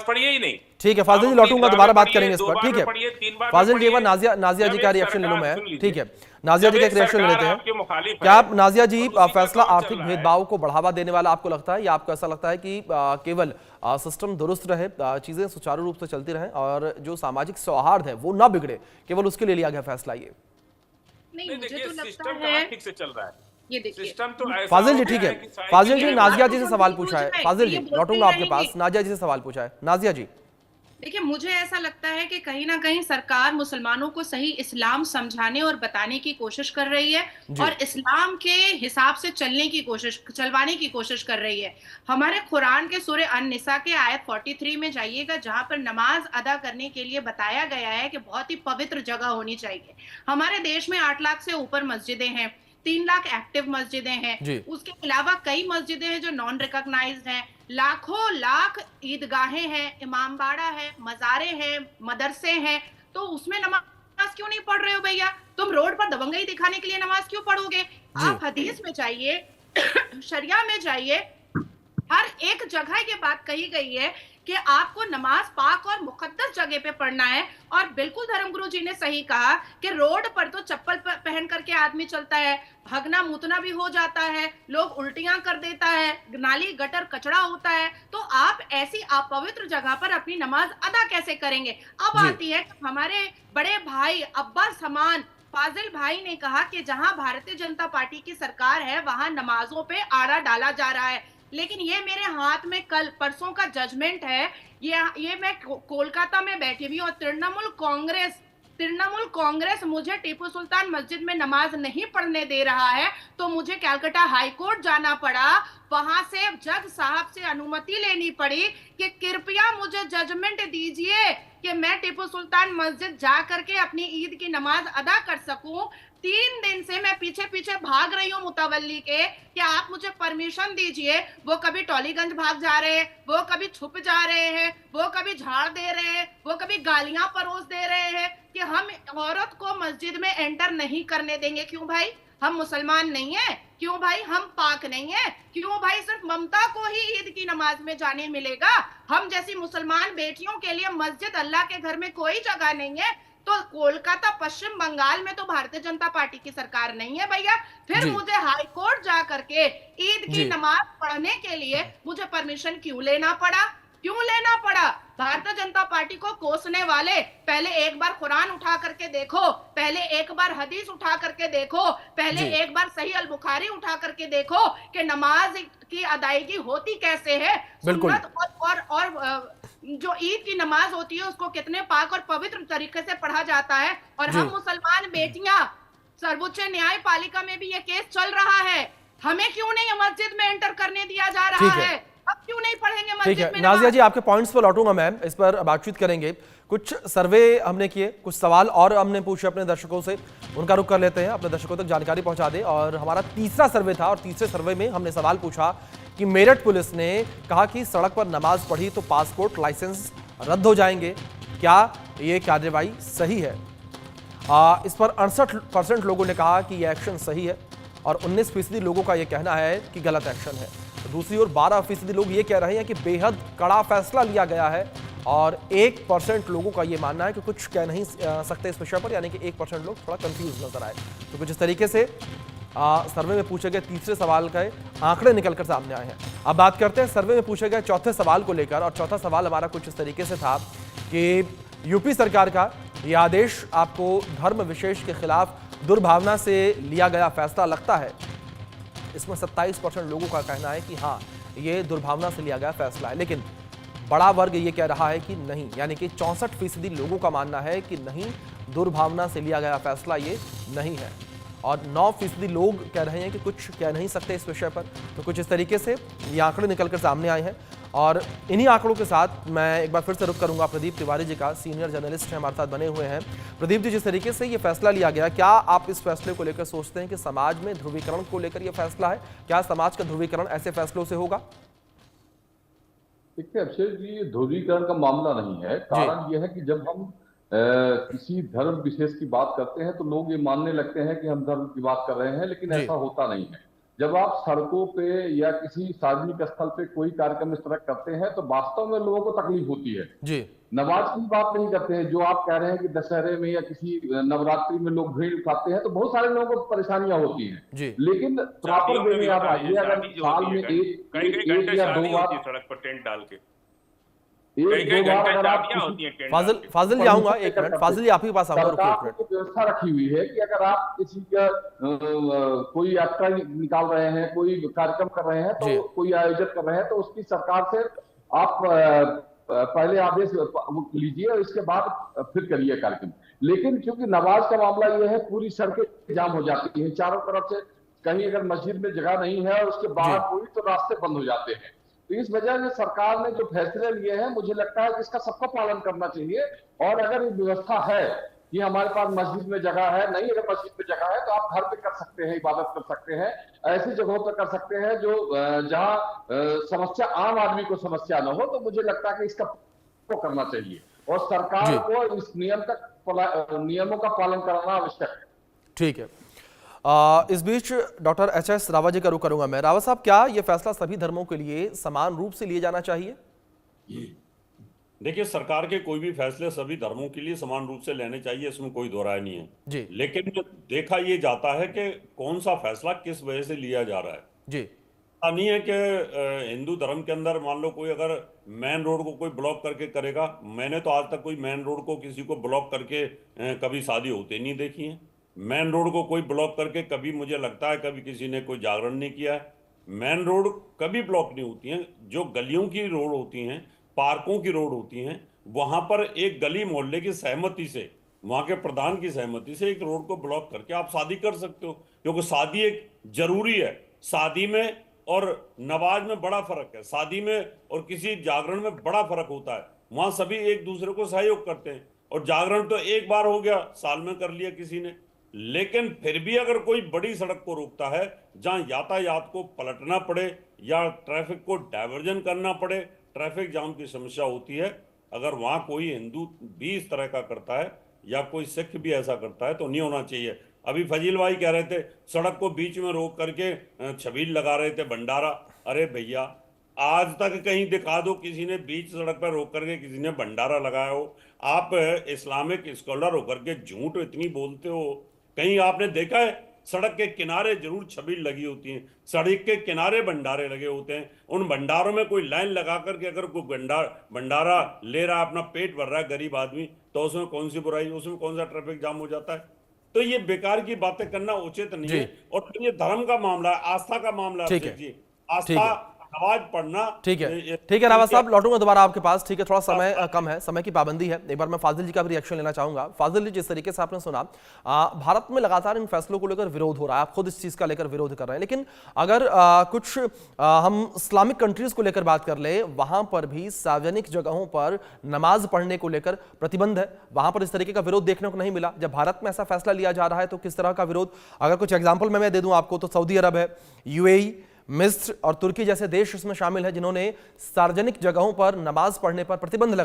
पढ़िए ही नहीं। ठीक है फाजिल जी, लौटूंगा, दोबारा बात करेंगे इस पर। ठीक है फाजिल जी, एक बार नाजिया जी का रिएक्शन ले लूं मैं। ठीक है, नाजिया जी का एक रिएक्शन ले लेते हैं। क्या आप नाजिया जी, फैसला आर्थिक भेदभाव को बढ़ावा देने वाला आपको लगता है, या आपको ऐसा लगता है कि केवल सिस्टम दुरुस्त रहे, चीजें सुचारू रूप से चलती रहें और जो सामाजिक सौहार्द है वो ना बिगड़े, केवल उसके लिए लिया गया फैसला ये? नहीं, मुझे तो लगता सिस्टम है ठीक से चल रहा है, ये देखिए सिस्टम तो ऐसा फाजिल जी हो ठीक गया है, है कि फाजिल जी मेरी नाजिया बात जी तो से सवाल कंटिन्यू पूछा है। जाए, फाजिल ये जी बोलते लौटूंगा ही आपके पास, रहेंगे। नाजिया जी से सवाल पूछा है। नाजिया जी। देखिए, मुझे ऐसा लगता है कि कहीं ना कहीं सरकार मुसलमानों को सही इस्लाम समझाने और बताने की कोशिश कर रही है जी और इस्लाम के हिसाब से चलवाने की कोशिश कर रही है। हमारे कुरान के सूरह अन-निसा के आयत 43 में जाइएगा, जहां पर नमाज अदा करने के लिए बताया गया है कि बहुत ही पवित्र जगह होनी चाहिए। हमारे देश में 8 लाख से ऊपर मस्जिदें हैं, 3 लाख एक्टिव मस्जिदें हैं। जी उसके अलावा कई मस्जिदें हैं जो नॉन रिकॉग्नाइज्ड हैं। लाखों लाख ईदगाहें हैं, इमामबाड़ा है, मज़ारे हैं, मदरसे हैं। तो उसमें नमाज क्यों नहीं पढ़ रहे हो भैया? तुम रोड पर दबंगई दिखाने के लिए नमाज क्यों पढ़ोगे? जी आप हदीस में जाइए, शरिया में जाइए, हर एक जगह ये बात कही गई है कि आपको नमाज पाक और मुकद्दस जगह पे पढ़ना है। और बिल्कुल धर्मगुरु जी ने सही कहा कि रोड पर तो चप्पल पहन करके आदमी चलता है, हगना मुतना भी हो जाता है, लोग उल्टियां कर देता है, नाली गटर कचड़ा होता है। तो आप ऐसी अपवित्र जगह पर अपनी नमाज अदा कैसे करेंगे? अब जी आती है हमारे बड़े भाई अब्बा समान फाजिल भाई ने कहा कि जहां भारतीय जनता पार्टी की सरकार है वहां नमाजों पे आड़ा डाला जा रहा है। लेकिन ये मेरे हाथ में कल परसों का जजमेंट है। ये मैं कोलकाता में बैठी हुई और तृणमूल कांग्रेस मुझे टीपू सुल्तान मस्जिद में नमाज नहीं पढ़ने दे रहा है, तो मुझे कलकत्ता हाई कोर्ट जाना पड़ा। वहां से जज साहब से अनुमति लेनी पड़ी कि कृपया मुझे जजमेंट दीजिए कि मैं टीपू सुल्तान मस्जिद जा करके अपनी ईद की नमाज अदा कर सकूं। 3 दिन से मैं पीछे पीछे भाग रही हूँ मुतवल्ली के कि आप मुझे परमिशन दीजिए। वो कभी टॉलीगंज भाग जा रहे हैं, वो कभी छुप जा रहे हैं, वो कभी झाड़ दे रहे हैं, वो कभी गालियां परोस दे रहे हैं कि हम औरत को मस्जिद में एंटर नहीं करने देंगे। क्यों भाई? हम मुसलमान नहीं है? क्यों भाई हम पाक नहीं है? क्यों भाई सिर्फ ममता को ही ईद की नमाज में जाने मिलेगा? हम जैसी मुसलमान बेटियों के लिए मस्जिद अल्लाह के घर में कोई जगह नहीं है? तो कोलकाता पश्चिम बंगाल में तो भारतीय जनता पार्टी की सरकार नहीं है भैया। फिर जी मुझे हाई कोर्ट जा करके ईद की जी नमाज पढ़ने के लिए मुझे परमिशन क्यों लेना पड़ा? क्यों लेना पड़ा? भारतीय जनता पार्टी को कोसने वाले पहले एक बार कुरान उठा करके देखो, पहले एक बार हदीस उठा करके देखो, पहले जी एक बार सही अल बुखारी उठा करके देखो कि नमाज की अदायगी होती कैसे है। बिल्कुल सुन्नत और जो ईद की नमाज होती है उसको कितने पाक और पवित्र तरीके से पढ़ा जाता है। और जी हम मुसलमान बेटियां, सर्वोच्च न्यायपालिका में भी ये केस चल रहा है, हमें क्यों नहीं मस्जिद में एंटर करने दिया जा रहा ठीक है है? अब क्यों नहीं पढ़ेंगे ठीक मस्जिद है में नाजिया नमाज? जी, आपके पॉइंट्स पर लौटूंगा मैम, इस पर बातचीत करेंगे। कुछ सर्वे हमने किए, कुछ सवाल और हमने पूछे अपने दर्शकों से, उनका रुख कर लेते हैं, अपने दर्शकों तक जानकारी पहुंचा दें। और हमारा तीसरा सर्वे था और तीसरे सर्वे में हमने सवाल पूछा कि मेरठ पुलिस ने कहा कि सड़क पर नमाज पढ़ी तो पासपोर्ट लाइसेंस रद्द हो जाएंगे, क्या ये कार्रवाई सही है? इस पर 68% लोगों ने कहा कि यह एक्शन सही है और 19% लोगों का यह कहना है कि गलत एक्शन है। दूसरी ओर 12% लोग ये कह रहे हैं कि बेहद कड़ा फैसला लिया गया है और 1% लोगों का ये मानना है कि कुछ कह नहीं सकते इस विषय पर, यानी कि 1% लोग थोड़ा कंफ्यूज नजर आए। तो कुछ इस तरीके से सर्वे में पूछे गए तीसरे सवाल के आंकड़े निकलकर सामने आए हैं। अब बात करते हैं सर्वे में पूछे गए चौथे सवाल को लेकर। और चौथा सवाल हमारा कुछ इस तरीके से था कि यूपी सरकार का यह आदेश आपको धर्म विशेष के खिलाफ दुर्भावना से लिया गया फैसला लगता है? इसमें 27% लोगों का कहना है कि हाँ, ये दुर्भावना से लिया गया फैसला है, लेकिन बड़ा वर्ग ये कह रहा है कि नहीं, यानी कि 64% लोगों का मानना है कि नहीं, दुर्भावना से लिया गया फैसला ये नहीं है। और 9% लोग कह रहे हैं कि कुछ कह नहीं सकते इस विषय पर। तो कुछ इस तरीके से ये आंकड़े निकलकर सामने आए हैं। और इन्हीं आंकड़ों के साथ मैं एक बार फिर से रुख करूंगा प्रदीप तिवारी जी का, सीनियर जर्नलिस्ट हैं, हमारे साथ बने हुए हैं। प्रदीप जी, जिस तरीके से ये फैसला लिया गया, क्या आप इस फैसले को लेकर सोचते हैं कि समाज में ध्रुवीकरण को लेकर यह फैसला है? क्या समाज का ध्रुवीकरण ऐसे फैसलों से होगा? देखिए अभिषेक जी, ये ध्रुवीकरण का मामला नहीं है। कारण यह है कि जब हम किसी धर्म विशेष की बात करते हैं तो लोग ये मानने लगते हैं कि हम धर्म की बात कर रहे हैं, लेकिन ऐसा होता नहीं है। जब आप सड़कों पे या किसी सार्वजनिक स्थल पे कोई कार्यक्रम इस तरह करते हैं तो वास्तव में लोगों को तकलीफ होती है। जी नमाज की बात नहीं करते हैं, जो आप कह रहे हैं कि दशहरे में या किसी नवरात्रि में लोग भीड़ उठाते हैं तो बहुत सारे लोगों को परेशानियां होती हैं। जी लेकिन प्रॉपर वे में आप आइए, अगर साल में एक या दो बार सड़क पर टेंट डाल के एक दो बार अगर आप फाजिल जी आऊंगा, एक मिनट फाजिल जी आप ही के पास आऊंगा, रुकिए एक सरकार मिनट। ने व्यवस्था रखी हुई है कि अगर आप किसी का कोई यात्रा निकाल रहे हैं, कोई कार्यक्रम कर रहे हैं, जी। तो कोई आयोजन कर रहे हैं, तो उसकी सरकार से आप पहले आदेश लीजिए और इसके बाद फिर करिए कार्यक्रम। लेकिन क्योंकि नमाज का मामला यह है, पूरी सड़कें जाम हो जाती हैं चारों तरफ से, कहीं अगर मस्जिद में जगह नहीं है और उसके बाहर कोई तो रास्ते बंद हो जाते हैं। तो इस वजह से सरकार ने जो फैसले लिए हैं, मुझे लगता है कि इसका सबको पालन करना चाहिए। और अगर ये व्यवस्था है कि हमारे पास मस्जिद में जगह है, नहीं अगर मस्जिद में जगह है तो आप घर पे कर सकते हैं, इबादत कर सकते हैं, ऐसी जगहों पर कर सकते हैं जो जहां समस्या आम आदमी को समस्या न हो। तो मुझे लगता है कि इसका को करना चाहिए और सरकार को इस नियमों का पालन कराना आवश्यक है। ठीक है। इस बीच डॉक्टर एच.एस. रावत जी का रुख करूंगा मैं। रावत साहब, क्या यह फैसला सभी धर्मों के लिए समान रूप से लिए जाना चाहिए? देखिए, सरकार के कोई भी फैसले सभी धर्मों के लिए समान रूप से लेने चाहिए, इसमें कोई दो राय नहीं है जी लेकिन देखा ये जाता है कि कौन सा फैसला किस वजह से लिया जा रहा है। जी ऐसा नहीं है कि हिंदू धर्म के अंदर मान लो कोई अगर मेन रोड को कोई ब्लॉक करके करेगा। मैंने तो आज तक कोई मेन रोड को किसी को ब्लॉक करके कभी शादी होते नहीं देखी है। मेन रोड को कोई ब्लॉक करके कभी, मुझे लगता है, कभी किसी ने कोई जागरण नहीं किया है। मेन रोड कभी ब्लॉक नहीं होती हैं। जो गलियों की रोड होती हैं, पार्कों की रोड होती हैं, वहां पर एक गली मोहल्ले की सहमति से, वहां के प्रधान की सहमति से एक रोड को ब्लॉक करके आप शादी कर सकते हो, क्योंकि शादी एक जरूरी है। शादी में और नमाज में बड़ा फर्क है, शादी में और किसी जागरण में बड़ा फर्क होता है। वहां सभी एक दूसरे को सहयोग करते हैं और जागरण तो एक बार हो गया, साल में कर लिया किसी ने। लेकिन फिर भी अगर कोई बड़ी सड़क को रोकता है जहां यातायात को पलटना पड़े या ट्रैफिक को डायवर्जन करना पड़े, ट्रैफिक जाम की समस्या होती है, अगर वहां कोई हिंदू भी इस तरह का करता है या कोई सिख भी ऐसा करता है तो नहीं होना चाहिए। अभी फजील भाई कह रहे थे सड़क को बीच में रोक करके छबील लगा रहे थे, भंडारा। अरे भैया, आज तक कहीं दिखा दो किसी ने बीच सड़क पर रोक करके किसी ने भंडारा लगाया हो। आप इस्लामिक स्कॉलर होकर के झूठ इतनी बोलते हो, कहीं आपने देखा है? सड़क के किनारे जरूर छबील लगी होती हैं, सड़क के किनारे भंडारे लगे होते हैं। उन भंडारों में कोई लाइन लगा करके अगर कोई भंडारा ले रहा है, अपना पेट भर रहा है गरीब आदमी, तो उसमें कौन सी बुराई, उसमें कौन सा ट्रैफिक जाम हो जाता है? तो ये बेकार की बातें करना उचित नहीं है। और ये धर्म का मामला है, आस्था का मामला है। जी, आस्था, नमाज पढ़ना। ठीक है रावत साहब, लौटूंगा दोबारा आपके पास। ठीक है, थोड़ा समय कम है, समय की पाबंदी है। एक बार मैं फाजिल जी का भी रिएक्शन लेना चाहूंगा। फाजिल जी, जिस तरीके से आपने सुना, भारत में लगातार इन फैसलों को लेकर विरोध हो रहा है, आप खुद इस चीज का लेकर विरोध कर रहे हैं, लेकिन अगर कुछ हम इस्लामिक कंट्रीज को लेकर बात कर ले, वहां पर भी सार्वजनिक जगहों पर नमाज पढ़ने को लेकर प्रतिबंध है। वहां पर इस तरीके का विरोध देखने को नहीं मिला। जब भारत में ऐसा फैसला लिया जा रहा है तो किस तरह का विरोध? अगर कुछ एग्जाम्पल मैं दे दूं आपको तो सऊदी अरब है, यूएई, मिस्र और तुर्की जैसे देश इसमें शामिल है जिन्होंने सार्वजनिक जगहों पर नमाज पढ़ने पर प्रतिबंध लगाया।